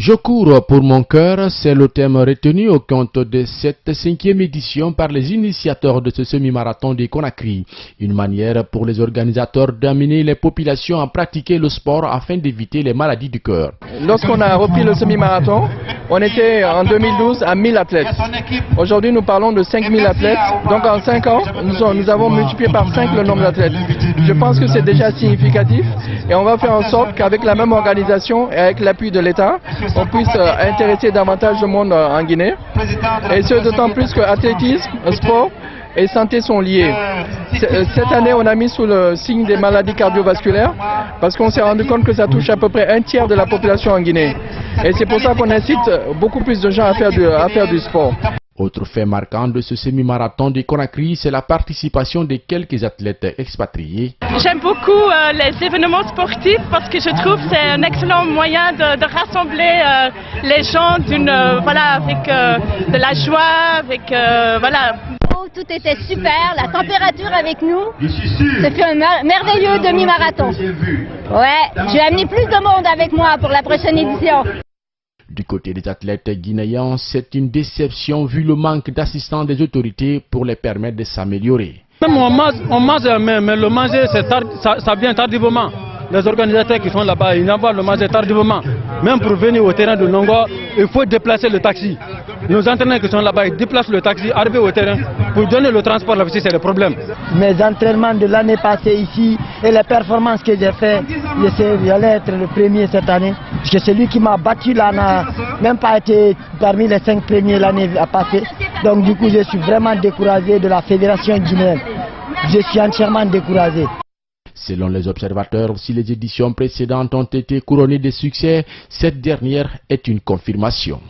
Je cours pour mon cœur, c'est le thème retenu au compte de cette 5e édition par les initiateurs de ce semi-marathon de Conakry. Une manière pour les organisateurs d'amener les populations à pratiquer le sport afin d'éviter les maladies du cœur. Lorsqu'on a repris le semi-marathon, on était en 2012 à 1000 athlètes. Aujourd'hui, nous parlons de 5000 athlètes. Donc en 5 ans, nous avons multiplié par 5 le nombre d'athlètes. Je pense que c'est déjà significatif et on va faire en sorte qu'avec la même organisation et avec l'appui de l'État, on puisse intéresser davantage le monde en Guinée. Et ce d'autant plus que athlétisme, sport et santé sont liés. Cette année, on a mis sous le signe des maladies cardiovasculaires parce qu'on s'est rendu compte que ça touche à peu près un tiers de la population en Guinée. Et c'est pour ça qu'on incite beaucoup plus de gens à faire du sport. Autre fait marquant de ce semi-marathon de Conakry, c'est la participation de quelques athlètes expatriés. J'aime beaucoup les événements sportifs parce que je trouve que c'est un excellent moyen de rassembler les gens avec de la joie, avec voilà. Tout était super, la température avec nous. Ça fait un merveilleux demi-marathon. Ouais, j'ai amené plus de monde avec moi pour la prochaine édition. Du côté des athlètes guinéens, c'est une déception vu le manque d'assistance des autorités pour les permettre de s'améliorer. Même on mange, mais le manger, ça vient tardivement. Les organisateurs qui sont là-bas, ils envoient le manger tardivement. Même pour venir au terrain de Nongo, il faut déplacer le taxi. Nos entraîneurs qui sont là-bas, ils déplacent le taxi, arriver au terrain. Pour donner le transport là-bas, c'est le problème. Mes entraînements de l'année passée ici et les performances que j'ai faites, j'allais être le premier cette année. Parce que celui qui m'a battu là n'a même pas été parmi les 5 premiers l'année passée. Donc du coup, je suis vraiment découragé de la fédération guinéenne. Je suis entièrement découragé. Selon les observateurs, si les éditions précédentes ont été couronnées de succès, cette dernière est une confirmation.